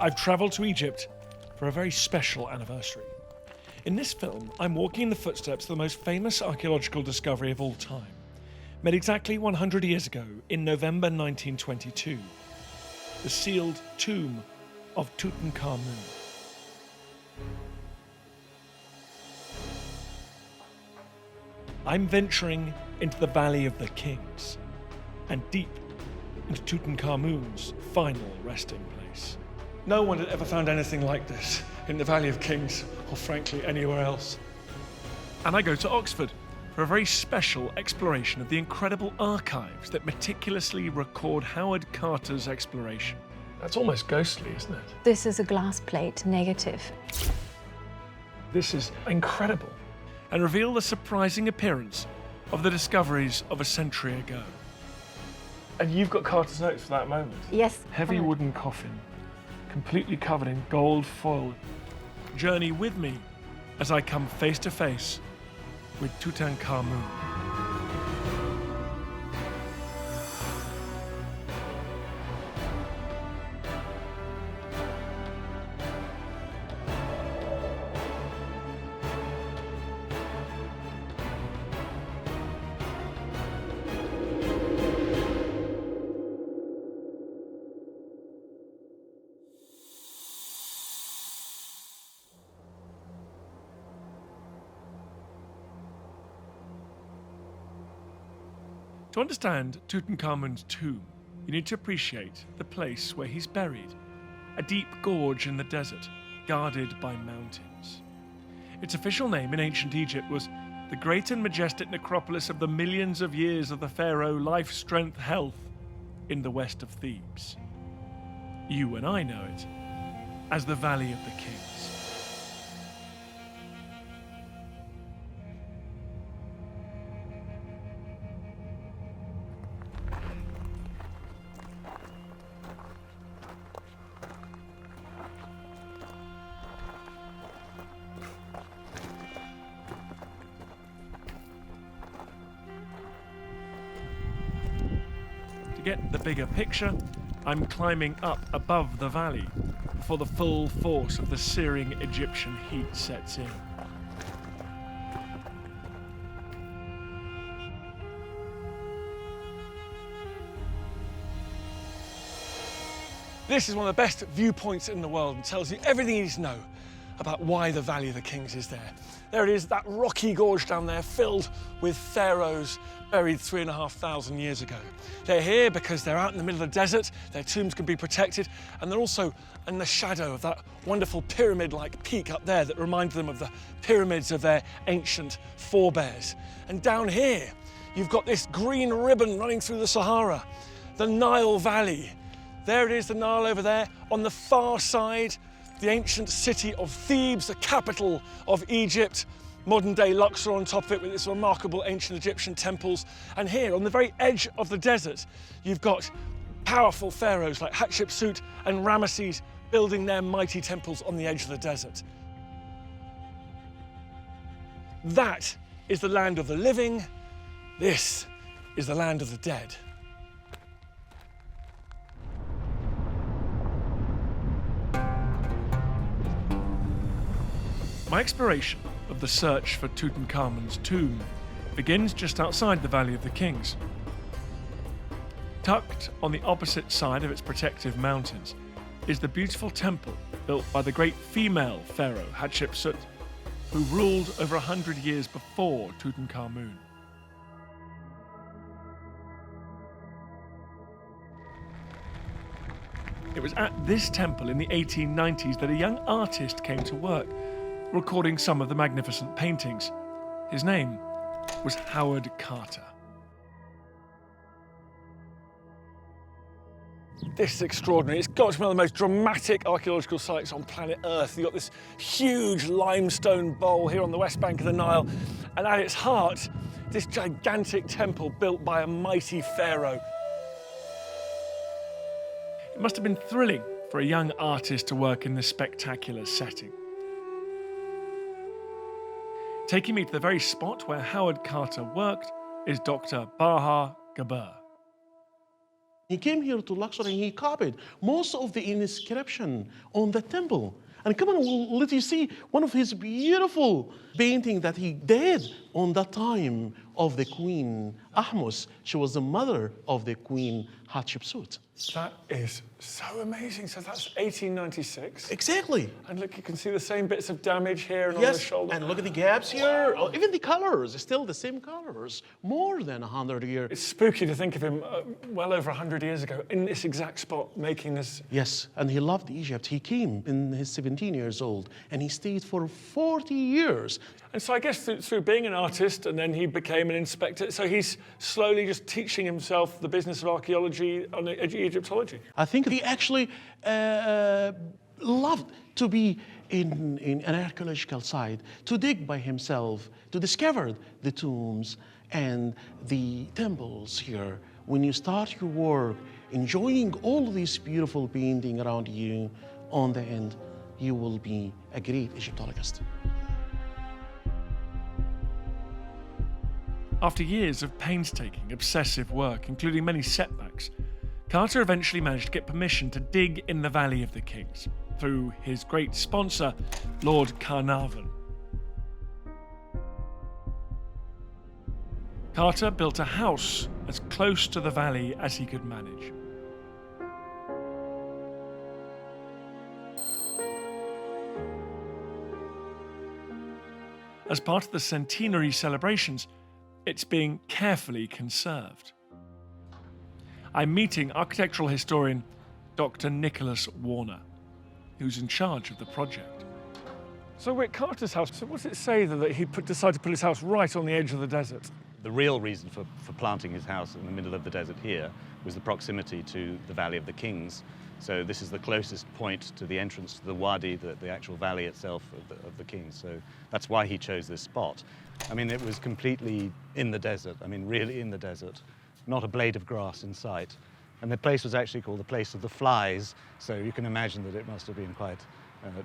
I've travelled to Egypt for a very special anniversary. In this film, I'm walking in the footsteps of the most famous archaeological discovery of all time, made exactly 100 years ago in November 1922, the sealed tomb of Tutankhamun. I'm venturing into the Valley of the Kings and deep into Tutankhamun's final resting place. No one had ever found anything like this in the Valley of Kings, or frankly anywhere else. And I go to Oxford for a very special exploration of the incredible archives that meticulously record Howard Carter's exploration. That's almost ghostly, isn't it? This is a glass plate negative. This is incredible, and reveal the surprising appearance of the discoveries of a century ago. And you've got Carter's notes for that moment. Yes. Heavy wooden coffin, completely covered in gold foil. Journey with me as I come face to face with Tutankhamun. To understand Tutankhamun's tomb, you need to appreciate the place where he's buried, a deep gorge in the desert, guarded by mountains. Its official name in ancient Egypt was the great and majestic necropolis of the millions of years of the pharaoh life, strength, health in the west of Thebes. You and I know it as the Valley of the Kings. To get the bigger picture, I'm climbing up above the valley before the full force of the searing Egyptian heat sets in. This is one of the best viewpoints in the world and tells you everything you need to know about why the Valley of the Kings is there. There it is, that rocky gorge down there filled with pharaohs buried 3,500 years ago. They're here because they're out in the middle of the desert, their tombs can be protected, and they're also in the shadow of that wonderful pyramid-like peak up there that reminded them of the pyramids of their ancient forebears. And down here, you've got this green ribbon running through the Sahara, the Nile Valley. There it is, the Nile over there. On the far side, the ancient city of Thebes, the capital of Egypt. Modern-day Luxor on top of it with its remarkable ancient Egyptian temples. And here, on the very edge of the desert, you've got powerful pharaohs like Hatshepsut and Ramesses building their mighty temples on the edge of the desert. That is the land of the living. This is the land of the dead. My exploration of the search for Tutankhamun's tomb begins just outside the Valley of the Kings. Tucked on the opposite side of its protective mountains is the beautiful temple built by the great female pharaoh Hatshepsut, who ruled over 100 years before Tutankhamun. It was at this temple in the 1890s that a young artist came to work, recording some of the magnificent paintings. His name was Howard Carter. This is extraordinary. It's got to be one of the most dramatic archaeological sites on planet Earth. You've got this huge limestone bowl here on the west bank of the Nile, and at its heart, this gigantic temple built by a mighty pharaoh. It must have been thrilling for a young artist to work in this spectacular setting. Taking me to the very spot where Howard Carter worked is Dr. Baha Gaber. He came here to Luxor and he copied most of the inscription on the temple. And come on, we'll let you see one of his beautiful painting that he did on that time of the Queen Ahmose. She was the mother of the Queen Hatshepsut. That is so amazing. So that's 1896. Exactly. And look, you can see the same bits of damage here and on the shoulder. And look at the gaps here. Oh, even the colors, still the same colors. More than 100 years. It's spooky to think of him well over 100 years ago in this exact spot making this. Yes, and he loved Egypt. He came in his 17 years old and he stayed for 40 years. And so I guess through being an artist and then he became an inspector, so he's slowly just teaching himself the business of archaeology and Egyptology. I think he actually loved to be in an archaeological site, to dig by himself, to discover the tombs and the temples here. When you start your work, enjoying all these beautiful paintings around you, on the end, you will be a great Egyptologist. After years of painstaking, obsessive work, including many setbacks, Carter eventually managed to get permission to dig in the Valley of the Kings through his great sponsor, Lord Carnarvon. Carter built a house as close to the valley as he could manage. As part of the centenary celebrations, it's being carefully conserved. I'm meeting architectural historian Dr. Nicholas Warner, who's in charge of the project. So we're at Carter's house. So what does it say that he decided to put his house right on the edge of the desert? The real reason for planting his house in the middle of the desert here was the proximity to the Valley of the Kings. So this is the closest point to the entrance to the Wadi, the actual valley itself of the Kings. So that's why he chose this spot. I mean, it was completely in the desert. I mean, really in the desert. Not a blade of grass in sight. And the place was actually called the Place of the Flies. So you can imagine that it must have been quite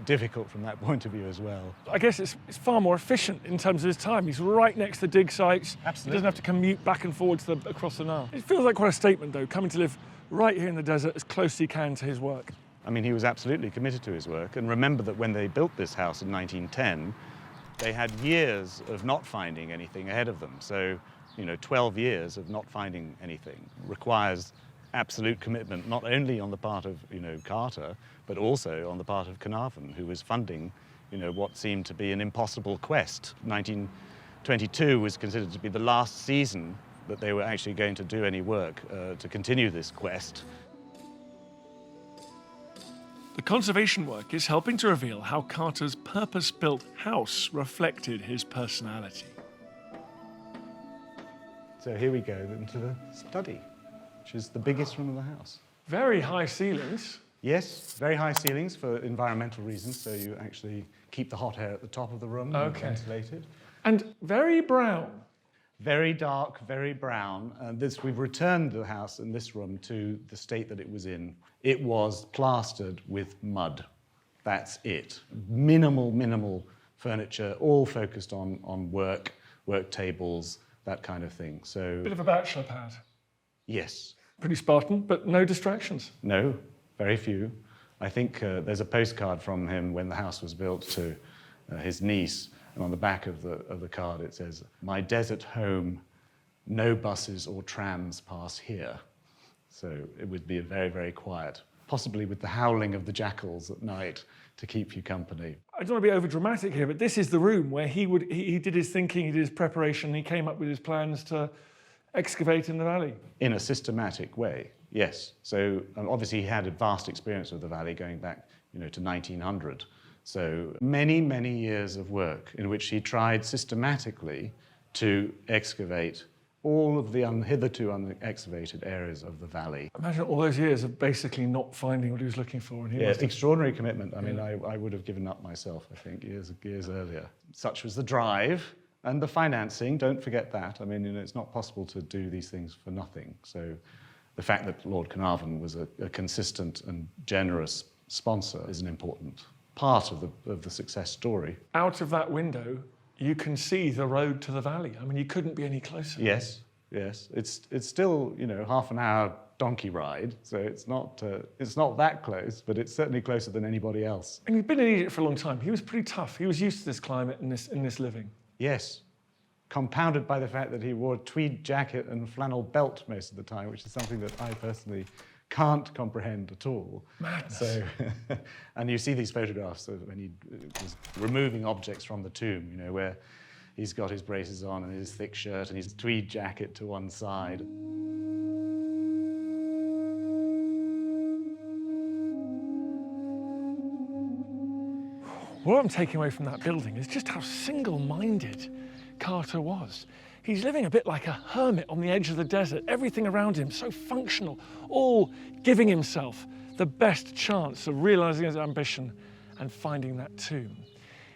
difficult from that point of view as well. I guess it's far more efficient in terms of his time. He's right next to the dig sites. Absolutely. He doesn't have to commute back and forward across the Nile. It feels like quite a statement, though, coming to live right here in the desert as close as he can to his work. I mean, he was absolutely committed to his work. And remember that when they built this house in 1910, they had years of not finding anything ahead of them. So, 12 years of not finding anything requires absolute commitment, not only on the part of, Carter, but also on the part of Carnarvon, who was funding, what seemed to be an impossible quest. 1922 was considered to be the last season that they were actually going to do any work to continue this quest. The conservation work is helping to reveal how Carter's purpose-built house reflected his personality. So here we go into the study, which is the biggest room of the house. Very high ceilings. Yes, very high ceilings for environmental reasons, so you actually keep the hot air at the top of the room and ventilated. And very brown. Very dark, very brown. And we've returned the house in this room to the state that it was in. It was plastered with mud. That's it. Minimal furniture, all focused on work tables, that kind of thing. So Bit of a bachelor pad. yes. Pretty Spartan, but no distractions. No, very few. I think there's a postcard from him when the house was built to his niece, and on the back of the card it says, "My desert home, no buses or trams pass here." So it would be very, very quiet, possibly with the howling of the jackals at night to keep you company. I don't want to be over dramatic here, but this is the room where he did his thinking, he did his preparation, he came up with his plans to excavate in the valley. In a systematic way, yes. So obviously he had a vast experience of the valley going back, to 1900. So many years of work in which he tried systematically to excavate all of the hitherto unexcavated areas of the valley. Imagine all those years of basically not finding what he was looking for. And Yes, extraordinary commitment. I mean, I would have given up myself, I think, years earlier. Such was the drive and the financing. Don't forget that. I mean, it's not possible to do these things for nothing. So the fact that Lord Carnarvon was a consistent and generous sponsor is an important part of the success story. Out of that window, you can see the road to the valley. I mean, you couldn't be any closer. Yes. It's still, half an hour donkey ride, so it's not that close, but it's certainly closer than anybody else. And you've been in Egypt for a long time. He was pretty tough. He was used to this climate and this living. Yes, compounded by the fact that he wore a tweed jacket and flannel belt most of the time, which is something that I personally can't comprehend at all. Madness. So, and you see these photographs of when he was removing objects from the tomb, you know, where he's got his braces on and his thick shirt and his tweed jacket to one side. What I'm taking away from that building is just how single-minded Carter was. He's living a bit like a hermit on the edge of the desert, everything around him so functional, all giving himself the best chance of realizing his ambition and finding that tomb.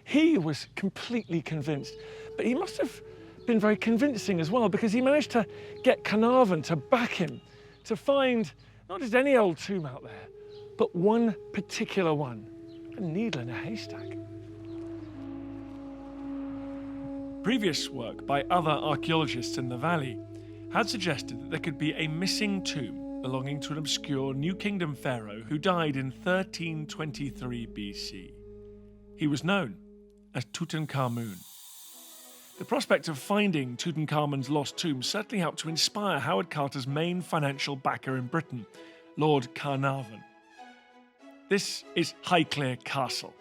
He was completely convinced, but he must have been very convincing as well, because he managed to get Carnarvon to back him, to find not just any old tomb out there, but one particular one, a needle in a haystack. Previous work by other archaeologists in the valley had suggested that there could be a missing tomb belonging to an obscure New Kingdom pharaoh who died in 1323 BC. He was known as Tutankhamun. The prospect of finding Tutankhamun's lost tomb certainly helped to inspire Howard Carter's main financial backer in Britain, Lord Carnarvon. This is Highclere Castle,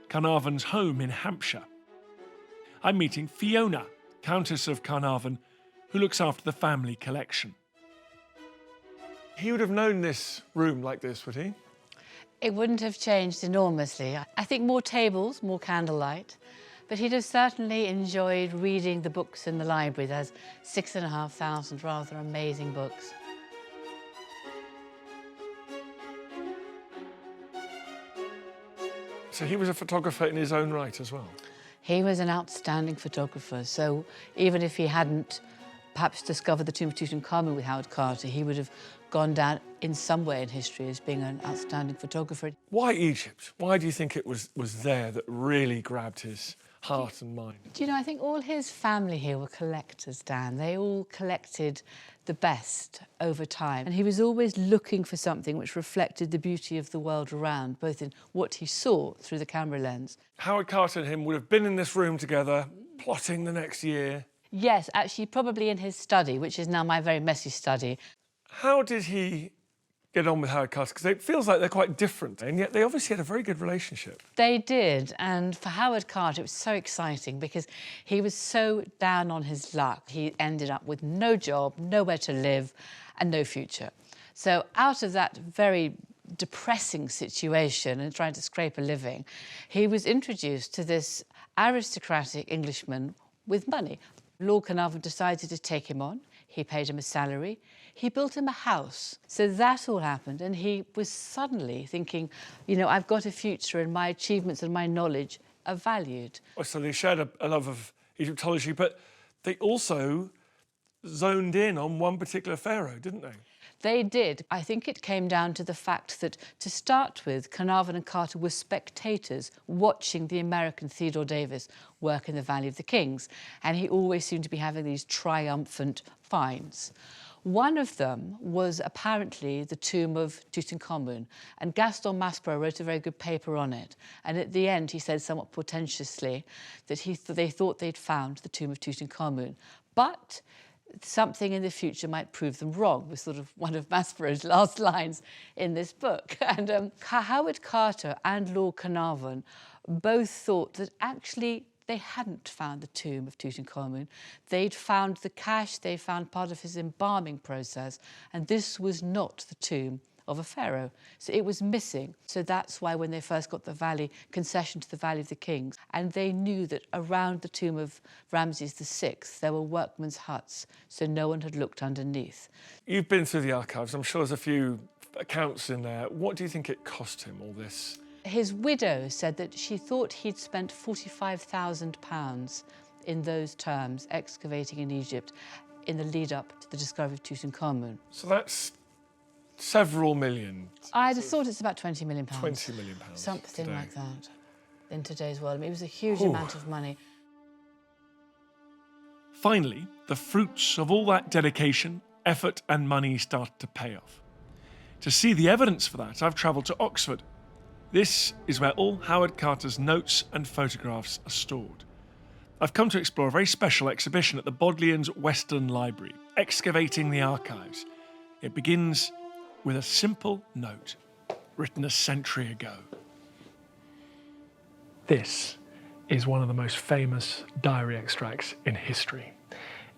Carnarvon's home in Hampshire. I'm meeting Fiona, Countess of Carnarvon, who looks after the family collection. He would have known this room like this, would he? It wouldn't have changed enormously. I think more tables, more candlelight, but he'd have certainly enjoyed reading the books in the library. There's 6,500 rather amazing books. So he was a photographer in his own right as well? He was an outstanding photographer, so even if he hadn't perhaps discovered the tomb of Tutankhamun with Howard Carter, he would have gone down in some way in history as being an outstanding photographer. Why Egypt? Why do you think it was there that really grabbed his heart and mind? Do you know, I think all his family here were collectors, Dan. They all collected the best over time. And he was always looking for something which reflected the beauty of the world around, both in what he saw through the camera lens. Howard Carter and him would have been in this room together, plotting the next year. Yes, actually, probably in his study, which is now my very messy study. How did he get on with Howard Carter? Because it feels like they're quite different, and yet they obviously had a very good relationship. They did, and for Howard Carter, it was so exciting because he was so down on his luck. He ended up with no job, nowhere to live, and no future. So out of that very depressing situation and trying to scrape a living, he was introduced to this aristocratic Englishman with money. Lord Carnarvon decided to take him on. He paid him a salary. He built him a house. So that all happened, and he was suddenly thinking, you know, I've got a future and my achievements and my knowledge are valued. So they shared a love of Egyptology, but they also zoned in on one particular pharaoh, didn't they? They did. I think it came down to the fact that, to start with, Carnarvon and Carter were spectators watching the American Theodore Davis work in the Valley of the Kings, and he always seemed to be having these triumphant finds. One of them was apparently the tomb of Tutankhamun, and Gaston Maspero wrote a very good paper on it. And at the end, he said somewhat portentously that they thought they'd found the tomb of Tutankhamun. But something in the future might prove them wrong, was sort of one of Maspero's last lines in this book. And Howard Carter and Lord Carnarvon both thought that actually they hadn't found the tomb of Tutankhamun. They'd found the cache, they found part of his embalming process, and this was not the tomb of a pharaoh. So it was missing. So that's why when they first got the valley, concession to the Valley of the Kings, and they knew that around the tomb of Ramses VI, there were workmen's huts, so no one had looked underneath. You've been through the archives. I'm sure there's a few accounts in there. What do you think it cost him, all this? His widow said that she thought he'd spent £45,000 in those terms excavating in Egypt in the lead up to the discovery of Tutankhamun. So that's several million. I'd have thought it's about £20 million. £20 million. Something today. like that in today's world. I mean, it was a huge amount of money. Finally, the fruits of all that dedication effort and money started to pay off. To see the evidence for that, I've travelled to Oxford. This is where all Howard Carter's notes and photographs are stored. I've come to explore a very special exhibition at the Bodleian's Western Library, Excavating the Archives. It begins with a simple note written a century ago. This is one of the most famous diary extracts in history.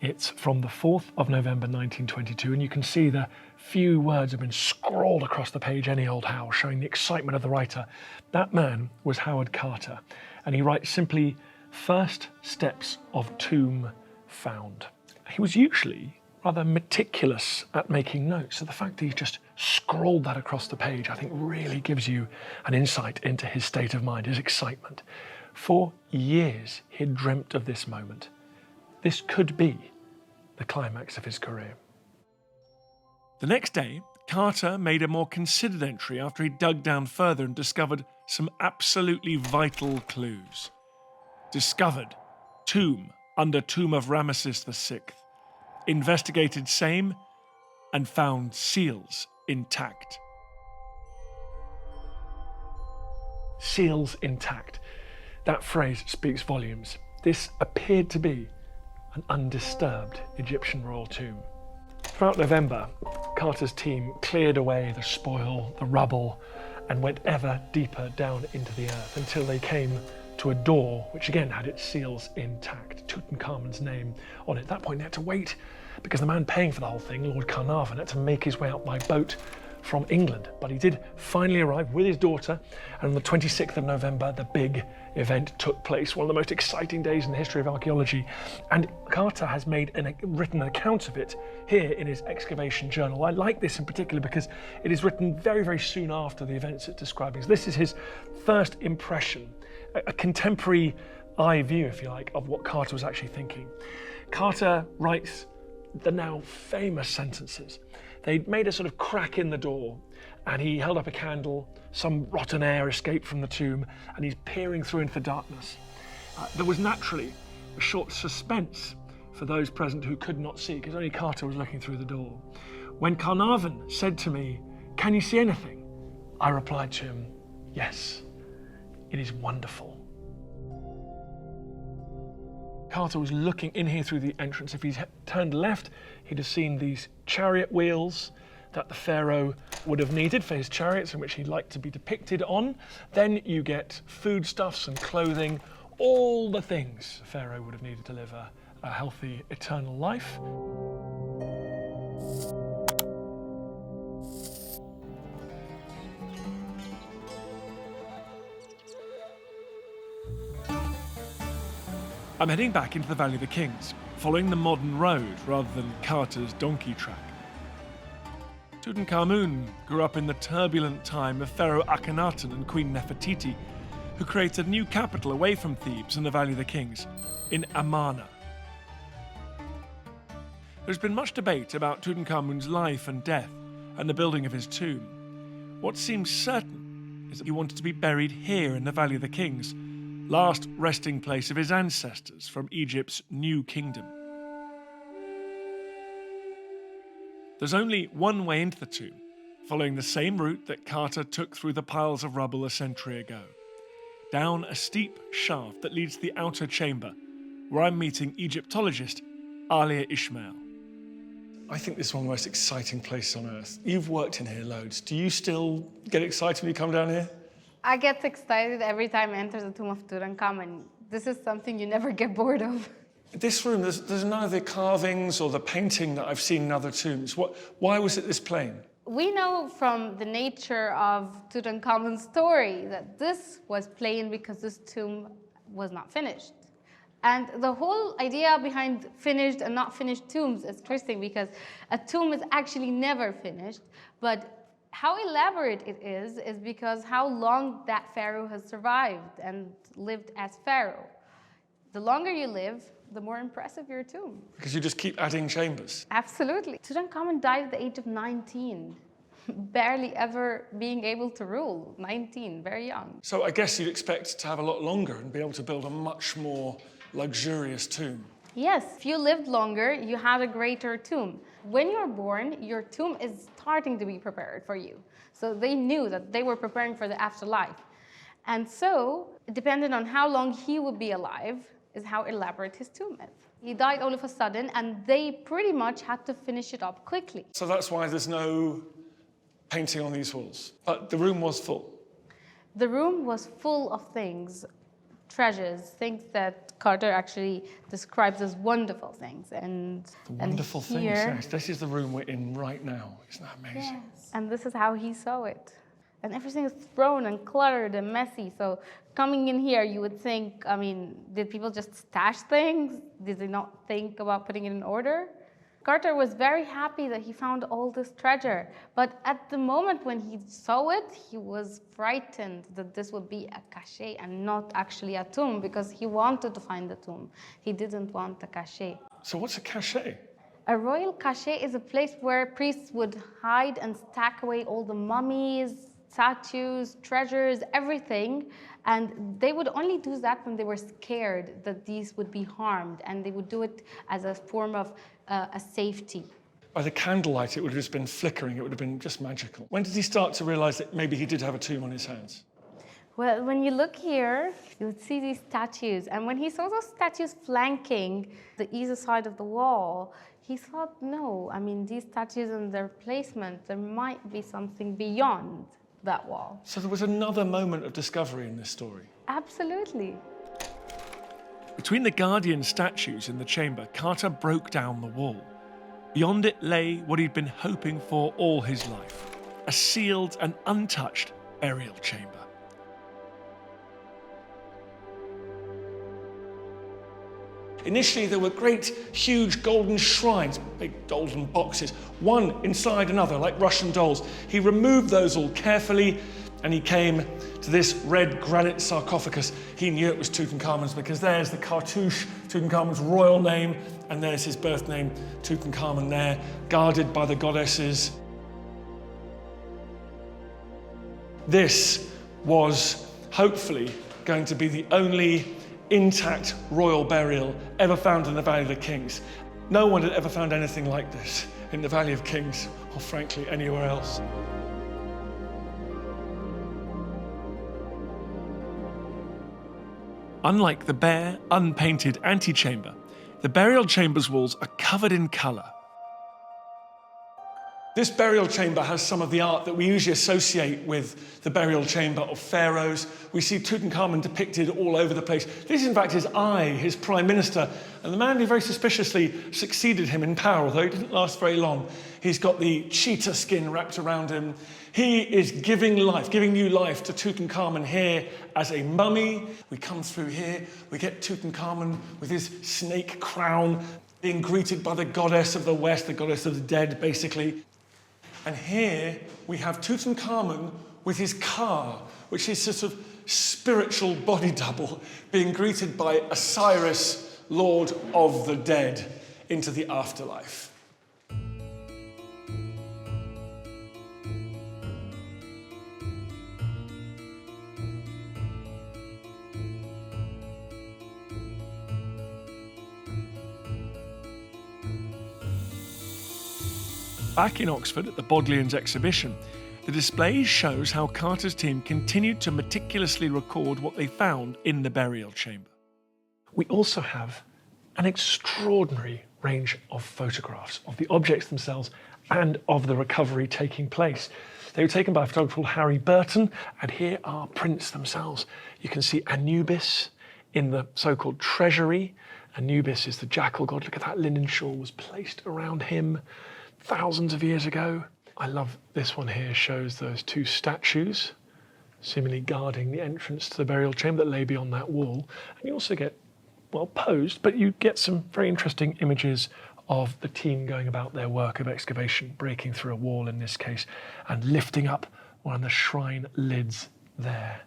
It's from the 4th of November 1922, and you can see the few words have been scrawled across the page any old how, showing the excitement of the writer. That man was Howard Carter, and he writes simply, "First steps of tomb found." He was usually rather meticulous at making notes, so the fact that he's just scrawled that across the page, I think really gives you an insight into his state of mind, his excitement. For years, he'd dreamt of this moment. This could be the climax of his career. The next day, Carter made a more considered entry after he dug down further and discovered some absolutely vital clues. Discovered tomb under tomb of Ramesses VI. Investigated same and found seals intact. Seals intact. That phrase speaks volumes. This appeared to be an undisturbed Egyptian royal tomb. Throughout November, Carter's team cleared away the spoil, the rubble, and went ever deeper down into the earth until they came to a door which again had its seals intact, Tutankhamun's name on it. At that point they had to wait because the man paying for the whole thing, Lord Carnarvon, had to make his way up by boat from England. But he did finally arrive with his daughter, and on the 26th of November the big event took place, one of the most exciting days in the history of archaeology, and Carter has written an account of it here in his excavation journal. I like this in particular because it is written very, very soon after the events it's describing. So this is his first impression, a contemporary eye view, if you like, of what Carter was actually thinking. Carter writes the now famous sentences. They'd made a sort of crack in the door, and he held up a candle. Some rotten air escaped from the tomb, and he's peering through into the darkness. There was naturally a short suspense for those present who could not see, because only Carter was looking through the door. When Carnarvon said to me, "Can you see anything?" I replied to him, "Yes, it is wonderful." Carter was looking in here through the entrance. If he'd turned left, he'd have seen these chariot wheels that the pharaoh would have needed for his chariots, in which he'd like to be depicted on. Then you get foodstuffs and clothing, all the things the pharaoh would have needed to live a healthy, eternal life. I'm heading back into the Valley of the Kings, following the modern road rather than Carter's donkey track. Tutankhamun grew up in the turbulent time of Pharaoh Akhenaten and Queen Nefertiti, who created a new capital away from Thebes in the Valley of the Kings, in Amarna. There's been much debate about Tutankhamun's life and death and the building of his tomb. What seems certain is that he wanted to be buried here in the Valley of the Kings, last resting place of his ancestors from Egypt's new kingdom. There's only one way into the tomb, following the same route that Carter took through the piles of rubble a century ago, down a steep shaft that leads to the outer chamber, where I'm meeting Egyptologist Alia Ismail. I think this is one of the most exciting places on earth. You've worked in here loads. Do you still get excited when you come down here? I get excited every time I enter the tomb of Tutankhamun. This is something you never get bored of. This room, there's none of the carvings or the painting that I've seen in other tombs. Why was it this plain? We know from the nature of Tutankhamun's story that this was plain because this tomb was not finished. And the whole idea behind finished and not finished tombs is interesting because a tomb is actually never finished, but how elaborate it is because how long that pharaoh has survived and lived as pharaoh. The longer you live, the more impressive your tomb. Because you just keep adding chambers. Absolutely. Tutankhamun died at the age of 19, barely ever being able to rule. 19, very young. So I guess you'd expect to have a lot longer and be able to build a much more luxurious tomb. Yes, if you lived longer, you had a greater tomb. When you're born, your tomb is starting to be prepared for you. So they knew that they were preparing for the afterlife. And so, depending on how long he would be alive, is how elaborate his tomb is. He died all of a sudden, and they pretty much had to finish it up quickly. So that's why there's no painting on these walls. But the room was full. The room was full of things, treasures, things that Carter actually describes as wonderful things. And Wonderful things, here, yes. This is the room we're in right now. Isn't that amazing? yes. And this is how he saw it. And everything is thrown and cluttered and messy. So coming in here, you would think, I mean, did people just stash things? Did they not think about putting it in order? Carter was very happy that he found all this treasure. But at the moment when he saw it, he was frightened that this would be a cache and not actually a tomb, because he wanted to find the tomb. He didn't want a cache. So what's a cachet? A royal cache is a place where priests would hide and stack away all the mummies, statues, treasures, everything. And they would only do that when they were scared that these would be harmed, and they would do it as a form of a safety. By the candlelight, it would have just been flickering. It would have been just magical. When did he start to realize that maybe he did have a tomb on his hands? Well, when you look here, you would see these statues. And when he saw those statues flanking the either side of the wall, he thought, no, I mean, these statues and their placement, there might be something beyond that wall. So there was another moment of discovery in this story. Absolutely. Between the guardian statues in the chamber, Carter broke down the wall. Beyond it lay what he'd been hoping for all his life, a sealed and untouched burial chamber. Initially, there were great, huge golden shrines, big golden boxes, one inside another, like Russian dolls. He removed those all carefully, and he came to this red granite sarcophagus. He knew it was Tutankhamun's because there's the cartouche, Tutankhamun's royal name, and there's his birth name, Tutankhamun there, guarded by the goddesses. This was hopefully going to be the only intact royal burial ever found in the Valley of the Kings. No one had ever found anything like this in the Valley of Kings, or frankly, anywhere else. Unlike the bare, unpainted antechamber, the burial chamber's walls are covered in colour. This burial chamber has some of the art that we usually associate with the burial chamber of pharaohs. We see Tutankhamun depicted all over the place. This is in fact his eye, his prime minister, and the man who very suspiciously succeeded him in power, although it didn't last very long. He's got the cheetah skin wrapped around him. He is giving life, giving new life to Tutankhamun here as a mummy. We come through here, we get Tutankhamun with his snake crown, being greeted by the goddess of the West, the goddess of the dead, basically. And here we have Tutankhamun with his car, which is sort of spiritual body double, being greeted by Osiris, Lord of the Dead, into the afterlife. Back in Oxford at the Bodleians exhibition, the display shows how Carter's team continued to meticulously record what they found in the burial chamber. We also have an extraordinary range of photographs of the objects themselves and of the recovery taking place. They were taken by a photographer called Harry Burton, and here are prints themselves. You can see Anubis in the so-called treasury. Anubis is the jackal god. Look at that linen shawl was placed around him thousands of years ago. I love this one here, shows those two statues seemingly guarding the entrance to the burial chamber that lay beyond that wall. And you also get, well, posed, but you get some very interesting images of the team going about their work of excavation, breaking through a wall in this case, and lifting up one of the shrine lids there.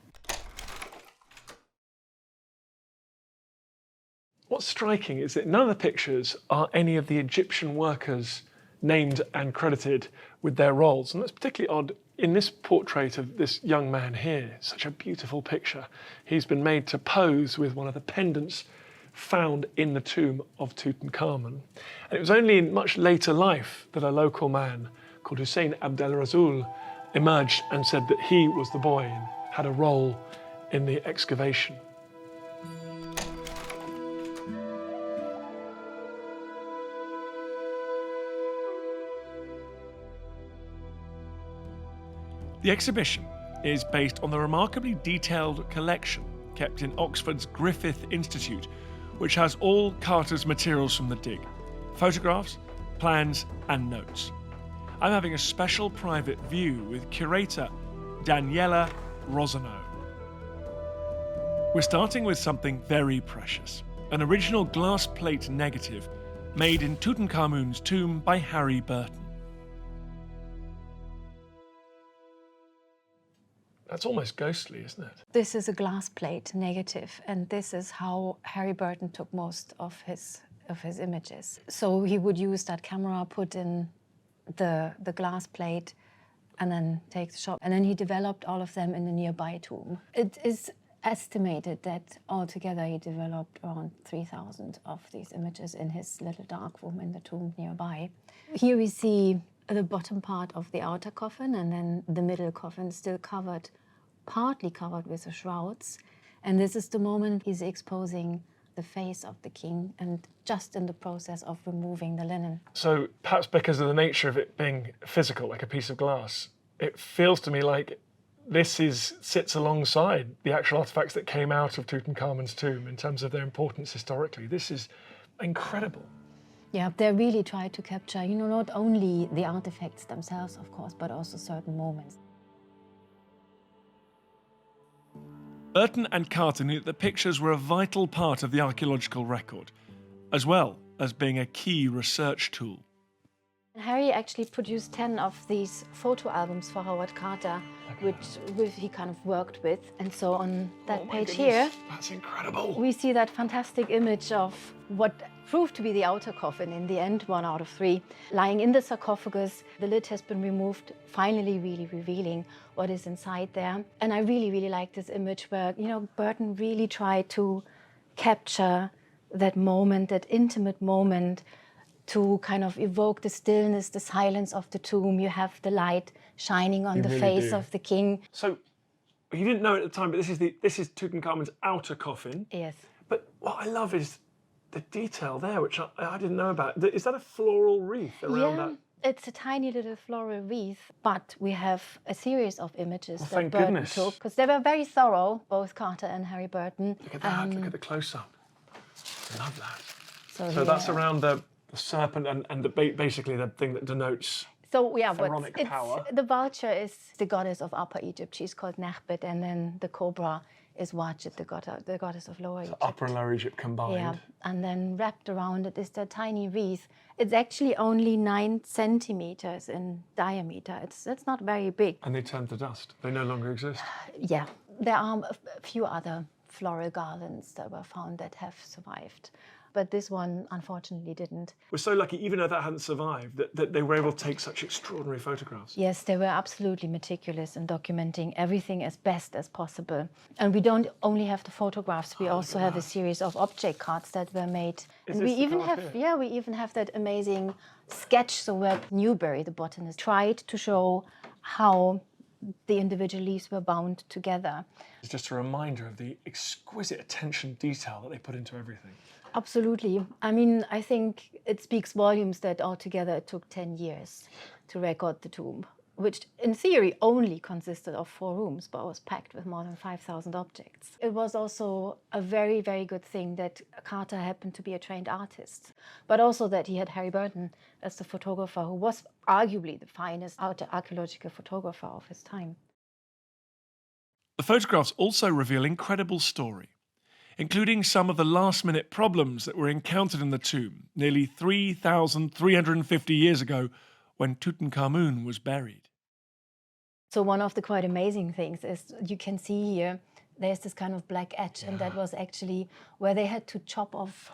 What's striking is that none of the pictures are any of the Egyptian workers named and credited with their roles. And that's particularly odd in this portrait of this young man here. Such a beautiful picture. He's been made to pose with one of the pendants found in the tomb of Tutankhamun. And it was only in much later life that a local man called Hussein Abdel Rasoul emerged and said that he was the boy and had a role in the excavation. The exhibition is based on the remarkably detailed collection kept in Oxford's Griffith Institute, which has all Carter's materials from the dig: photographs, plans and notes. I'm having a special private view with curator Daniela Rosano. We're starting with something very precious, an original glass plate negative made in Tutankhamun's tomb by Harry Burton. That's almost ghostly, isn't it? This is a glass plate negative, and this is how Harry Burton took most of his images. So he would use that camera, put in the glass plate, and then take the shot. And then he developed all of them in the nearby tomb. It is estimated that altogether he developed around 3,000 of these images in his little dark room in the tomb nearby. Here we see the bottom part of the outer coffin, and then the middle coffin still covered, partly covered with the shrouds. And this is the moment he's exposing the face of the king and just in the process of removing the linen. So perhaps because of the nature of it being physical, like a piece of glass, it feels to me like this sits alongside the actual artifacts that came out of Tutankhamun's tomb in terms of their importance historically. This is incredible. Yeah, they really try to capture, not only the artifacts themselves, of course, but also certain moments. Burton and Carter knew that the pictures were a vital part of the archaeological record, as well as being a key research tool. Harry actually produced 10 of these photo albums for Howard Carter, which he kind of worked with. And so on that page here, that's incredible. We see that fantastic image of what proved to be the outer coffin in the end, 1 out of 3, lying in the sarcophagus. The lid has been removed, finally really revealing what is inside there. And I really, really like this image where, Burton really tried to capture that moment, that intimate moment, to kind of evoke the stillness, the silence of the tomb. You have the light shining on the face of the king. So you didn't know at the time, but this is Tutankhamun's outer coffin. Yes. But what I love is the detail there, which I didn't know about. Is that a floral wreath around that? It's a tiny little floral wreath, but we have a series of images that thank Burton goodness. took, because they were very thorough, both Carter and Harry Burton. Look at that, look at the close-up. I love that. So that's around the serpent and basically the thing that denotes pharaonic power. The vulture is the goddess of Upper Egypt. She's called Nekhbet, and then the cobra is Watchet, the goddess of Lower Egypt. Upper and Lower Egypt combined. Yeah, and then wrapped around it is the tiny wreath. It's actually only 9 centimeters in diameter. It's not very big. And they turned to dust. They no longer exist. Yeah, there are a few other floral garlands that were found that have survived. But this one, unfortunately, didn't. We're so lucky, even though that hadn't survived, that they were able to take such extraordinary photographs. Yes, they were absolutely meticulous in documenting everything as best as possible. And we don't only have the photographs, we also have a series of object cards that were made. And we even have that amazing sketch, so where Newberry, the botanist, tried to show how the individual leaves were bound together. It's just a reminder of the exquisite attention detail that they put into everything. Absolutely. I mean, I think it speaks volumes that altogether it took 10 years to record the tomb, which in theory only consisted of 4 rooms, but was packed with more than 5,000 objects. It was also a very, very good thing that Carter happened to be a trained artist, but also that he had Harry Burton as the photographer, who was arguably the finest archaeological photographer of his time. The photographs also reveal incredible story, including some of the last-minute problems that were encountered in the tomb nearly 3,350 years ago when Tutankhamun was buried. So one of the quite amazing things is you can see here, there's this kind of black edge, and that was actually where they had to chop off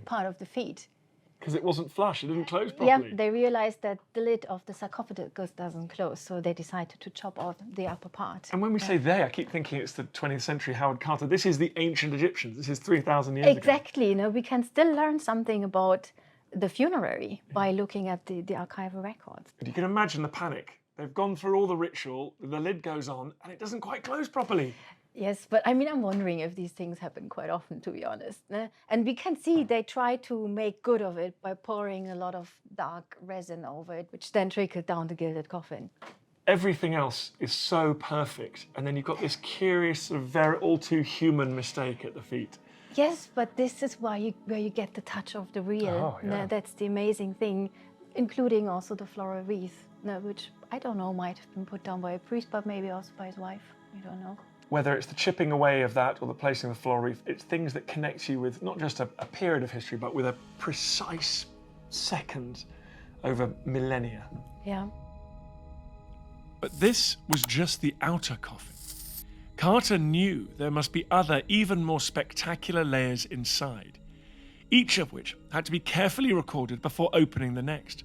part of the feet. Because it wasn't flush, it didn't close Yeah, properly. they realized that the lid of the sarcophagus doesn't close, so they decided to chop off the upper part. And when we say they, I keep thinking it's the 20th century Howard Carter. This is the ancient Egyptians. This is 3,000 years ago. Exactly. We can still learn something about the funerary by looking at the archival records. And you can imagine the panic. They've gone through all the ritual, the lid goes on, and it doesn't quite close properly. Yes, but I mean, I'm wondering if these things happen quite often, to be honest. And we can see they try to make good of it by pouring a lot of dark resin over it, which then trickled down the gilded coffin. Everything else is so perfect, and then you've got this curious, sort of very all too human mistake at the feet. Yes, but this is where you get the touch of the real. Oh, yeah. That's the amazing thing, including also the floral wreath, which I don't know might have been put down by a priest, but maybe also by his wife. I don't know. Whether it's the chipping away of that or the placing of the floral wreath, it's things that connect you with not just a period of history, but with a precise second over millennia. Yeah. But this was just the outer coffin. Carter knew there must be other, even more spectacular layers inside, each of which had to be carefully recorded before opening the next.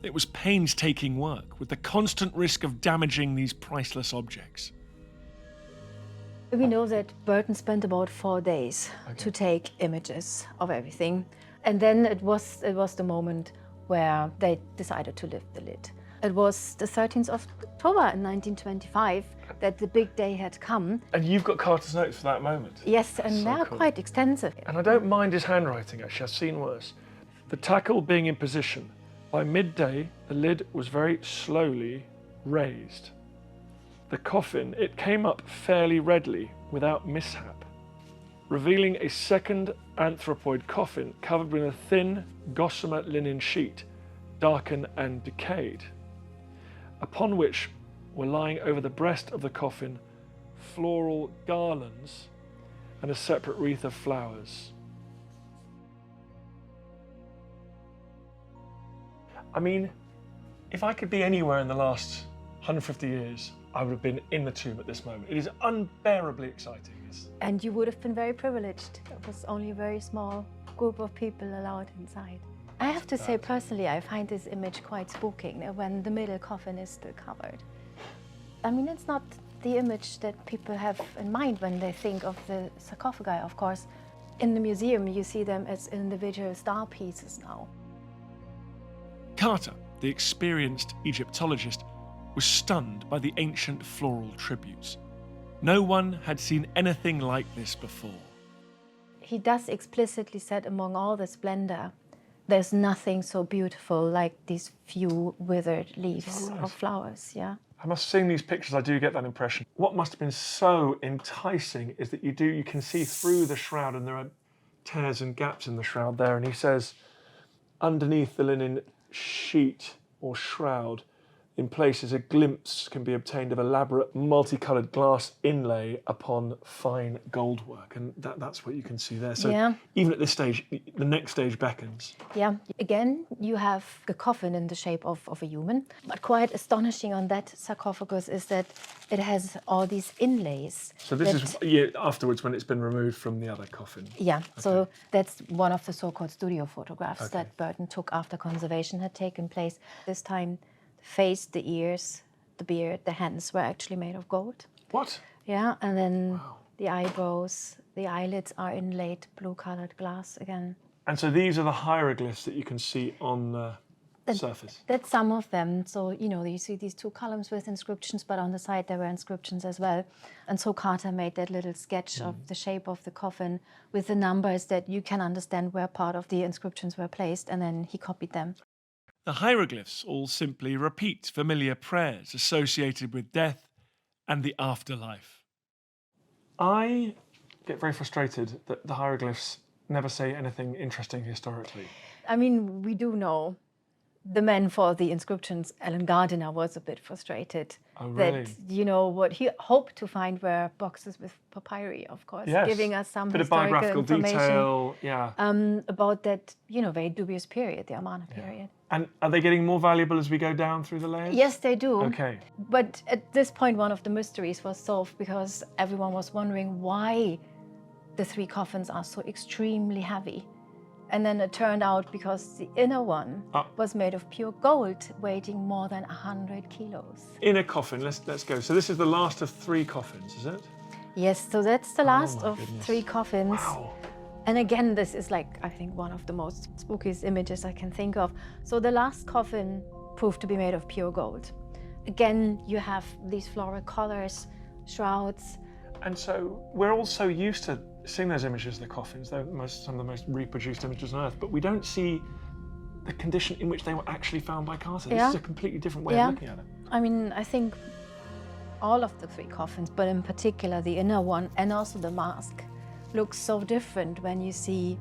It was painstaking work, with the constant risk of damaging these priceless objects. We know that Burton spent about 4 days to take images of everything. And then it was the moment where they decided to lift the lid. It was the 13th of October in 1925 that the big day had come. And you've got Carter's notes for that moment. Yes, and So they're cool. quite extensive. And I don't mind his handwriting, actually. I've seen worse. The tackle being in position. By midday, the lid was very slowly raised. The coffin, it came up fairly readily, without mishap, revealing a second anthropoid coffin covered with a thin gossamer linen sheet, darkened and decayed, upon which were lying over the breast of the coffin floral garlands and a separate wreath of flowers. I mean, if I could be anywhere in the last 150 years, I would have been in the tomb at this moment. It is unbearably exciting. And you would have been very privileged. It was only a very small group of people allowed inside. I have to say, personally, I find this image quite spooking when the middle coffin is still covered. I mean, it's not the image that people have in mind when they think of the sarcophagi, of course. In the museum, you see them as individual star pieces now. Carter, the experienced Egyptologist, was stunned by the ancient floral tributes. No one had seen anything like this before. He does explicitly said, among all the splendor, there's nothing so beautiful like these few withered leaves of flowers, yeah. I must have seen these pictures, I do get that impression. What must have been so enticing is that you can see through the shroud, and there are tears and gaps in the shroud there, and he says, underneath the linen sheet or shroud, in places a glimpse can be obtained of elaborate multicoloured glass inlay upon fine gold work, and that's what you can see there. So Yeah. even at this stage, the next stage beckons. Yeah, again, you have the coffin in the shape of a human, but quite astonishing on that sarcophagus is that it has all these inlays. So this is afterwards when it's been removed from the other coffin. Yeah, so that's one of the so-called studio photographs Okay. that Burton took after conservation had taken place. This time, the face, the ears, the beard, the hands were actually made of gold. What? Yeah, and then the eyebrows, the eyelids are inlaid blue-colored glass again. And so these are the hieroglyphs that you can see on the surface. That's some of them. So, you see these 2 columns with inscriptions, but on the side there were inscriptions as well. And so Carter made that little sketch of the shape of the coffin with the numbers that you can understand where part of the inscriptions were placed, and then he copied them. The hieroglyphs all simply repeat familiar prayers associated with death and the afterlife. I get very frustrated that the hieroglyphs never say anything interesting historically. I mean, we do know the man for the inscriptions, Alan Gardiner, was a bit frustrated. Oh, really? That, what he hoped to find were boxes with papyri, of course, Yes. giving us some Bit of historical biographical information detail, yeah. about that, very dubious period, the Amarna period. And are they getting more valuable as we go down through the layers? Yes, they do. Okay. But at this point, one of the mysteries was solved because everyone was wondering why the 3 coffins are so extremely heavy. And then it turned out, because the inner one was made of pure gold, weighing more than 100 kilos. In a coffin, let's go. So this is the last of 3 coffins, is it? Yes, so that's the last my of goodness. 3 coffins. Wow. And again, this is like, I think, one of the most spookiest images I can think of. So the last coffin proved to be made of pure gold. Again, you have these floral colors, shrouds. And so we're all so used to seeing those images of the coffins. They're some of the most reproduced images on Earth, but we don't see the condition in which they were actually found by Carter. This is a completely different way of looking at it. I mean, I think all of the 3 coffins, but in particular the inner one and also the mask, looks so different when you see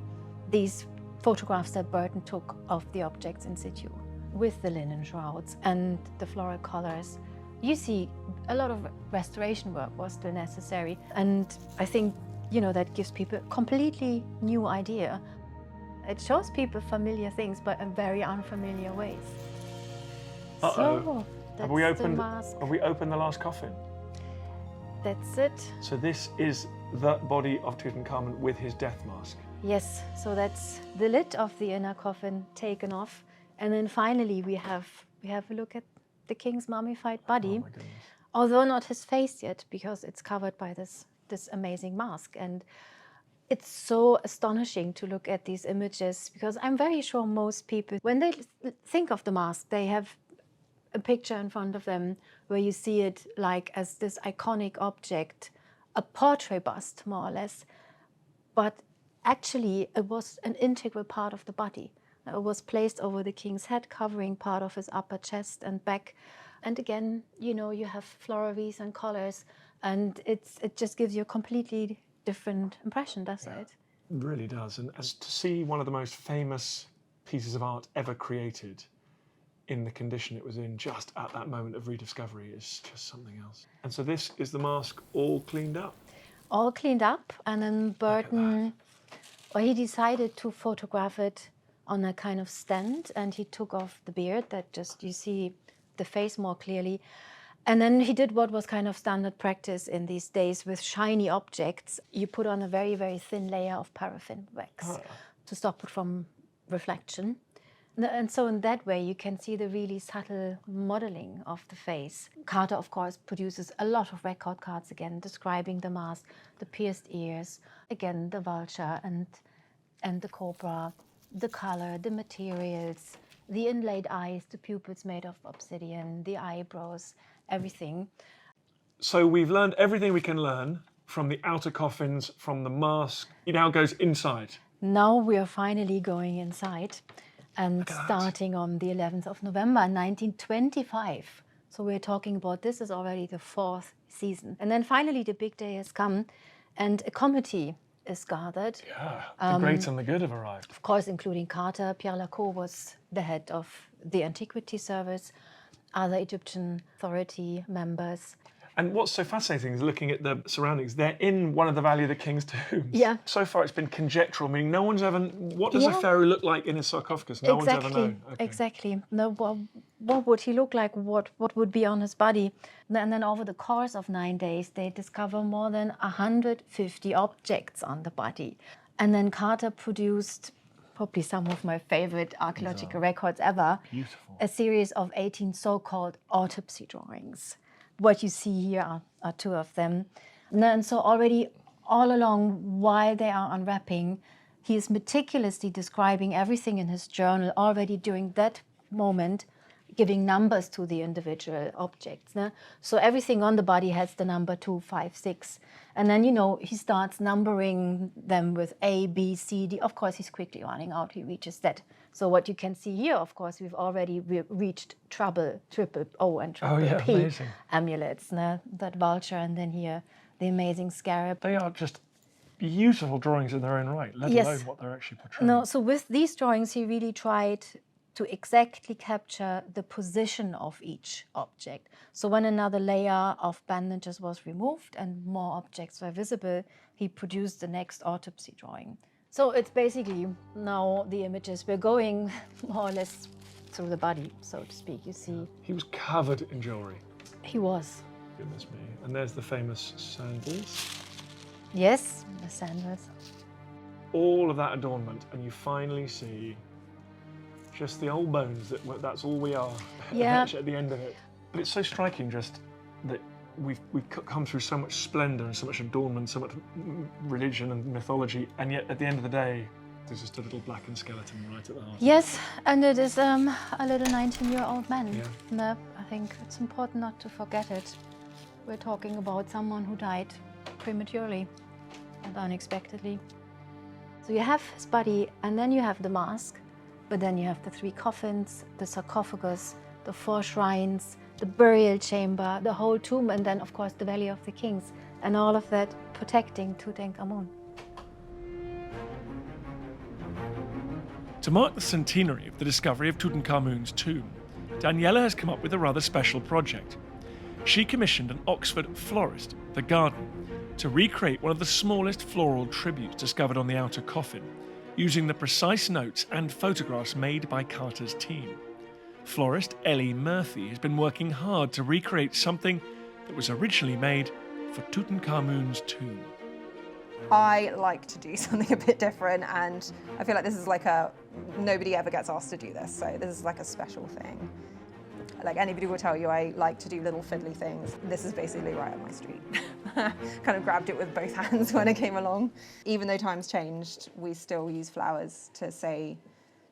these photographs that Burton took of the objects in situ with the linen shrouds and the floral colors. You see a lot of restoration work was still necessary, and I think, you know, that gives people a completely new idea. It shows people familiar things but in very unfamiliar ways. So that's Have we opened? the mask. Have we opened the last coffin? That's it. So this is the body of Tutankhamun with his death mask. Yes, so that's the lid of the inner coffin taken off, and then finally we have a look at the king's mummified body, Oh my goodness. although not his face yet, because it's covered by this amazing mask. And it's so astonishing to look at these images, because I'm very sure most people, when they think of the mask, they have a picture in front of them where you see it like as this iconic object, a portrait bust, more or less. But actually, it was an integral part of the body. It was placed over the king's head, covering part of his upper chest and back. And again, you know, you have floral wreaths and colors, and it just gives you a completely different impression, doesn't it? It really does. And as to see one of the most famous pieces of art ever created in the condition it was in just at that moment of rediscovery is just something else. And so this is the mask all cleaned up. All cleaned up, and then Burton, well, he decided to photograph it on a kind of stand, and he took off the beard that just, you see the face more clearly. And then he did what was kind of standard practice in these days with shiny objects. You put on a very, very thin layer of paraffin wax to stop it from reflection. And so in that way, you can see the really subtle modeling of the face. Carter, of course, produces a lot of record cards again, describing the mask, the pierced ears, again, the vulture and the cobra, the color, the materials, the inlaid eyes, the pupils made of obsidian, the eyebrows, everything. So we've learned everything we can learn from the outer coffins, from the mask. It now goes inside. Now we are finally going inside, and starting on the 11th of November 1925. So we're talking about, this is already the 4th season. And then finally the big day has come, and a committee is gathered. Yeah, the great and the good have arrived. Of course, including Carter. Pierre Lacour was the head of the Antiquity Service, other Egyptian authority members. And what's so fascinating is looking at the surroundings. They're in one of the Valley of the King's tombs. Yeah. So far it's been conjectural, meaning no one's ever... What does a pharaoh look like in a sarcophagus? No one's ever known. Okay. Exactly. No, what would he look like? What would be on his body? And then over the course of 9 days, they discover more than 150 objects on the body. And then Carter produced probably some of my favorite archaeological records ever. Beautiful. A series of 18 so-called autopsy drawings. What you see here are 2 of them. And so already all along, while they are unwrapping, he is meticulously describing everything in his journal already during that moment, giving numbers to the individual objects. No? So everything on the body has the number 2, 5, 6. And then, you know, he starts numbering them with A, B, C, D. Of course, he's quickly running out. He reaches that. So what you can see here, of course, we've already reached triple O and triple P amazing. Amulets. No? That vulture, and then here, the amazing scarab. They are just beautiful drawings in their own right, let alone what they're actually portraying. No, so with these drawings, he really tried to exactly capture the position of each object. So when another layer of bandages was removed and more objects were visible, he produced the next autopsy drawing. So it's basically now the images, we're going more or less through the body, so to speak. You see, He was covered in jewellery. he was. Goodness me. And there's the famous sandals. Yes, the sandals. all of that adornment and you finally see just the old bones, that's all we are Yeah. at the end of it. But it's so striking just that we've come through so much splendor and so much adornment, so much religion and mythology, and yet at the end of the day, there's just a little blackened skeleton right at the heart. Yes, and it is a little 19-year-old man. Yeah. No, I think it's important not to forget it. We're talking about someone who died prematurely and unexpectedly. So you have his body, and then you have the mask, but then you have the 3 coffins, the sarcophagus, the 4 shrines, the burial chamber, the whole tomb, and then, of course, the Valley of the Kings, and all of that protecting Tutankhamun. To mark the centenary of the discovery of Tutankhamun's tomb, Daniela has come up with a rather special project. She commissioned an Oxford florist, the garden, to recreate one of the smallest floral tributes discovered on the outer coffin, using the precise notes and photographs made by Carter's team. Florist Eid Murtah has been working hard to recreate something that was originally made for Tutankhamun's tomb. I like to do something a bit different, and I feel like this is like nobody ever gets asked to do this, so this is like a special thing. Like anybody will tell you, I like to do little fiddly things. This is basically right up my street. Kind of grabbed it with both hands when it came along. Even though times changed, we still use flowers to say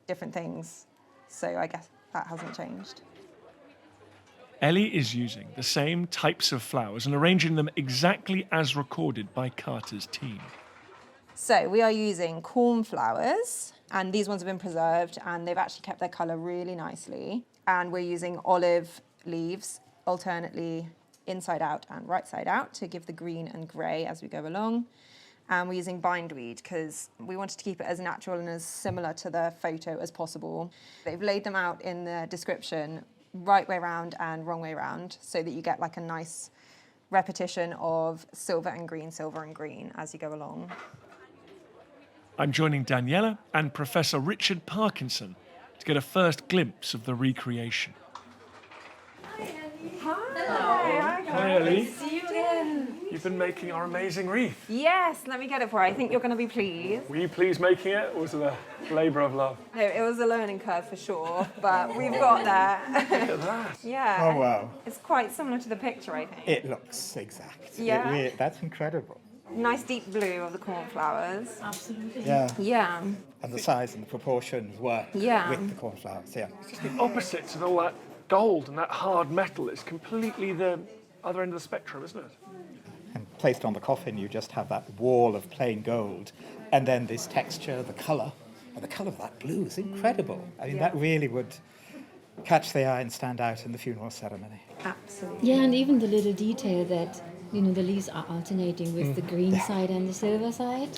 different things. So I guess that hasn't changed. Ellie is using the same types of flowers and arranging them exactly as recorded by Carter's team. So we are using cornflowers, and these ones have been preserved, and they've actually kept their colour really nicely. And we're using olive leaves alternately inside out and right side out to give the green and grey as we go along. And we're using bindweed because we wanted to keep it as natural and as similar to the photo as possible. They've laid them out in the description right way round and wrong way round so that you get like a nice repetition of silver and green as you go along. I'm joining Daniela and Professor Richard Parkinson to get a first glimpse of the recreation. Hi, Ellie. See you again. You've been making our amazing wreath. Yes, let me get it for you. I think you're going to be pleased. Were you pleased making it, or was it a labour of love? No, it was a learning curve for sure, but we've got there. Look at that. Yeah. Oh, wow. It's quite similar to the picture, I think. It looks exact. Yeah. That's incredible. Nice deep blue of the cornflowers. Yeah. Yeah. And the size and the proportions work Yeah. with the cornflowers, yeah. The opposites and all that gold and that hard metal is completely the other end of the spectrum, isn't it? And placed on the coffin, you just have that wall of plain gold, and then this texture, the colour, and the colour of that blue is incredible. I mean, that really would catch the eye and stand out in the funeral ceremony. Absolutely. Yeah, and even the little detail that, the leaves are alternating with the green side and the silver side.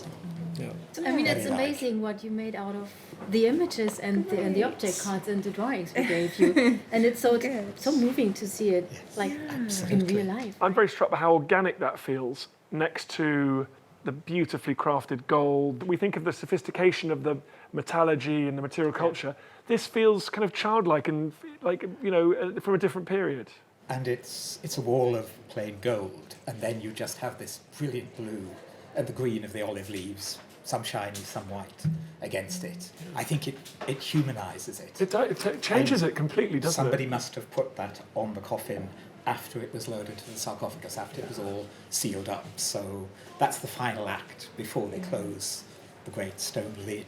Yeah. I mean, it's amazing what you made out of the images and the object cards and the drawings we gave you. And it's so moving to see it like in real life. I'm very struck by how organic that feels next to the beautifully crafted gold. We think of the sophistication of the metallurgy and the material culture. This feels kind of childlike and like, from a different period. And it's a wall of plain gold, and then you just have this brilliant blue and the green of the olive leaves, some shiny, some white, against it. I think it humanises it. It changes it completely, doesn't Somebody it? must have put that on the coffin after it was loaded into the sarcophagus, after it was all sealed up. So that's the final act before they close the great stone lid.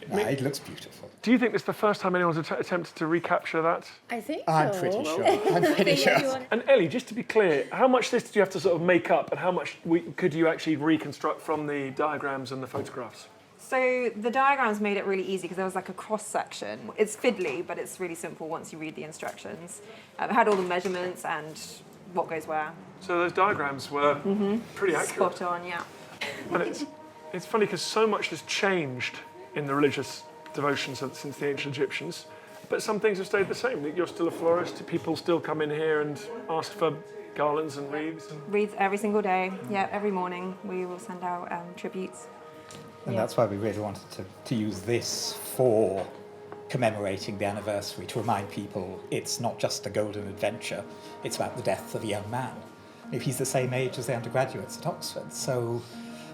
It looks beautiful. Do you think this is the first time anyone's attempted to recapture that? I think so. I'm pretty sure. I'm pretty sure. And Ellie, just to be clear, how much of this did you have to sort of make up, and how much could you actually reconstruct from the diagrams and the photographs? So the diagrams made it really easy because there was like a cross section. It's fiddly, but it's really simple once you read the instructions. It had all the measurements and what goes where. So those diagrams were pretty accurate. Spot on, yeah. And it's funny because so much has changed in the religious devotions since the ancient Egyptians, but some things have stayed the same. You're still a florist, people still come in here and ask for garlands and wreaths. Wreaths every single day. Yeah, every morning we will send out tributes. And that's why we really wanted to use this for commemorating the anniversary, to remind people it's not just a golden adventure, it's about the death of a young man. He's the same age as the undergraduates at Oxford, so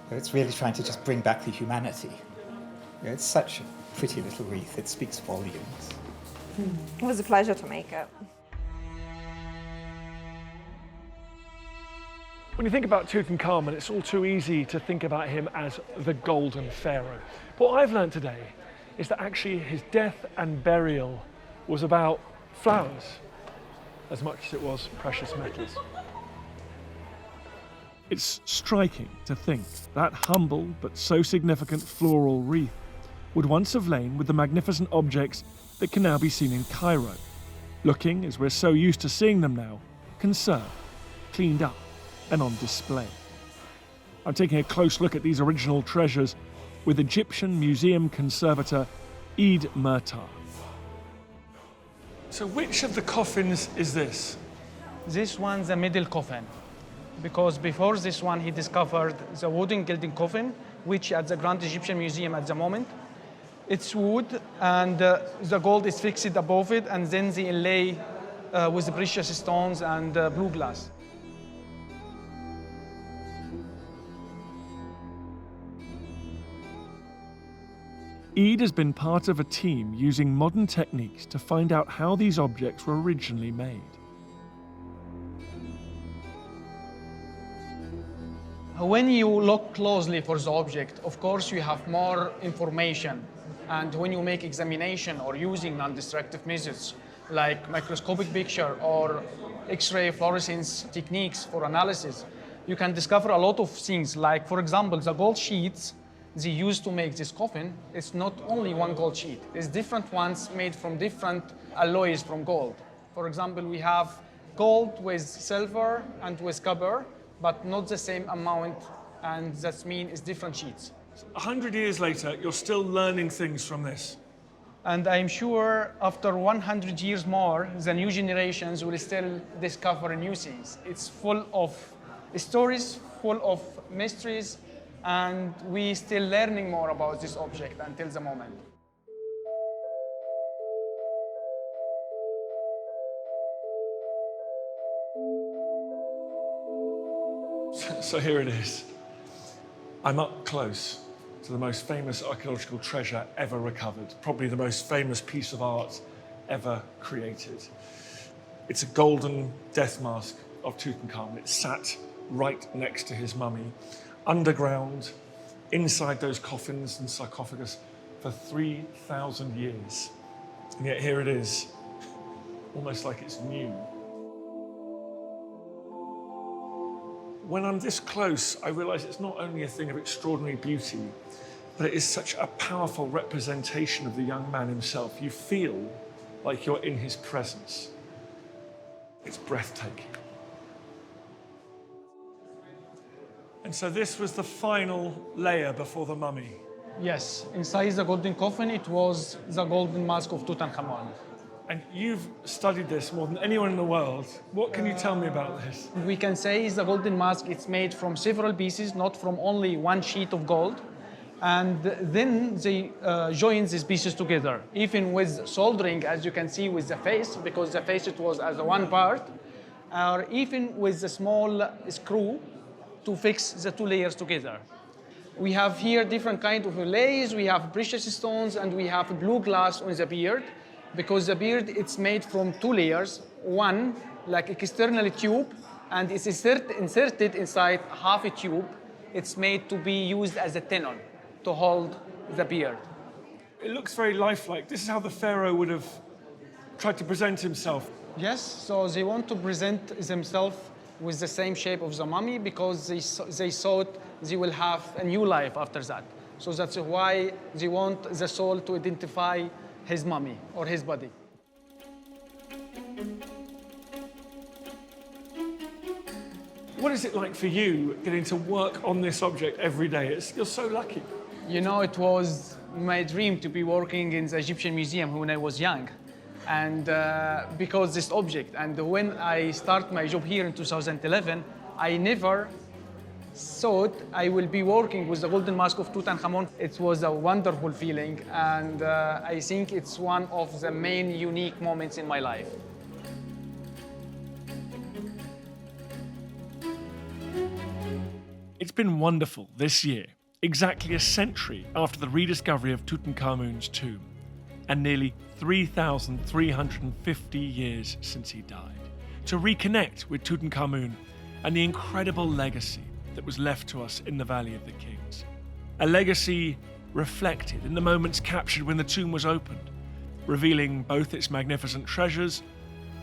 it's really trying to just bring back the humanity Yeah, it's such a pretty little wreath. It speaks volumes. It was a pleasure to make it. When you think about Tutankhamun, it's all too easy to think about him as the golden pharaoh. What I've learned today is that actually his death and burial was about flowers as much as it was precious metals. It's striking to think that humble but so significant floral wreath would once have lain with the magnificent objects that can now be seen in Cairo, looking, as we're so used to seeing them now, conserved, cleaned up and on display. I'm taking a close look at these original treasures with Egyptian museum conservator Eid Murtah. So which of the coffins is this? This one's a middle coffin, because before this one he discovered the wooden gilding coffin, which at the Grand Egyptian Museum at the moment. It's wood and the gold is fixed above it, and then they inlay with precious stones and blue glass. Eid has been part of a team using modern techniques to find out how these objects were originally made. When you look closely for the object, of course you have more information. And when you make examination or using non-destructive methods like microscopic picture or X-ray fluorescence techniques for analysis, you can discover a lot of things. Like, for example, the gold sheets they used to make this coffin, it's not only one gold sheet. There's different ones made from different alloys from gold. For example, we have gold with silver and with copper, but not the same amount, and that means it's different sheets. 100 years later, you're still learning things from this. And I'm sure after 100 years more, the new generations will still discover new things. It's full of stories, full of mysteries, and we're still learning more about this object until the moment. So here it is. I'm up close to the most famous archaeological treasure ever recovered, probably the most famous piece of art ever created. It's a golden death mask of Tutankhamun. It sat right next to his mummy, underground, inside those coffins and sarcophagus for 3,000 years. And yet here it is, almost like it's new. When I'm this close, I realize it's not only a thing of extraordinary beauty, but it is such a powerful representation of the young man himself. You feel like you're in his presence. It's breathtaking. And so this was the final layer before the mummy. Yes, inside the golden coffin, it was the golden mask of Tutankhamun. And you've studied this more than anyone in the world. What can you tell me about this? We can say the golden mask, it's made from several pieces, not from only one sheet of gold. And then they join these pieces together, even with soldering, as you can see with the face, because the face it was as one part, or even with the small screw to fix the two layers together. We have here different kind of layers. We have precious stones and we have blue glass on the beard, because the beard it's made from two layers. One like external tube, and it's inserted inside half a tube. It's made to be used as a tenon to hold the beard. It looks very lifelike. This is how the pharaoh would have tried to present himself. Yes, so they want to present themselves with the same shape of the mummy because they thought they will have a new life after that. So that's why they want the soul to identify his mummy or his body. What is it like for you getting to work on this object every day? You're so lucky. You know, it was my dream to be working in the Egyptian Museum when I was young. And because this object, and when I start my job here in 2011, I never thought I will be working with the golden mask of Tutankhamun. It was a wonderful feeling, and I think it's one of the main unique moments in my life. It's been wonderful this year exactly a century after the rediscovery of Tutankhamun's tomb, and nearly 3,350 years since he died, to reconnect with Tutankhamun and the incredible legacy that was left to us in the Valley of the Kings. A legacy reflected in the moments captured when the tomb was opened, revealing both its magnificent treasures,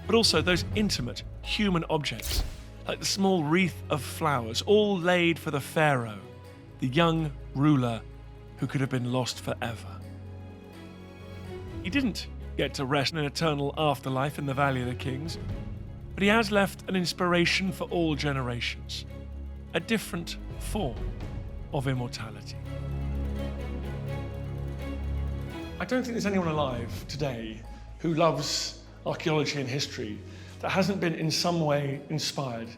but also those intimate human objects, like the small wreath of flowers, all laid for the pharaoh, the young ruler who could have been lost forever. He didn't get to rest in an eternal afterlife in the Valley of the Kings, but he has left an inspiration for all generations, a different form of immortality. I don't think there's anyone alive today who loves archaeology and history that hasn't been in some way inspired,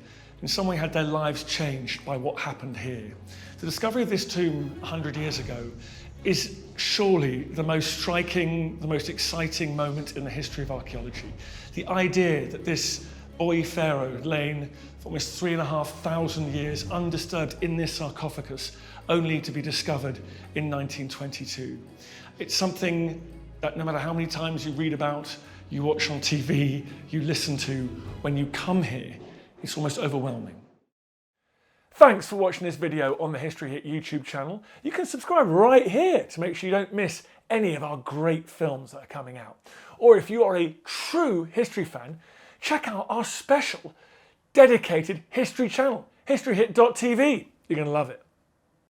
in some way had their lives changed by what happened here. The discovery of this tomb 100 years ago is surely the most striking, the most exciting moment in the history of archaeology. The idea that this boy pharaoh had lain for almost 3,500 years undisturbed in this sarcophagus, only to be discovered in 1922. It's something that no matter how many times you read about, you watch on TV, you listen to, when you come here, it's almost overwhelming. Thanks for watching this video on the History Hit YouTube channel. You can subscribe right here to make sure you don't miss any of our great films that are coming out. Or if you are a true history fan, check out our special dedicated history channel, historyhit.tv. You're going to love it.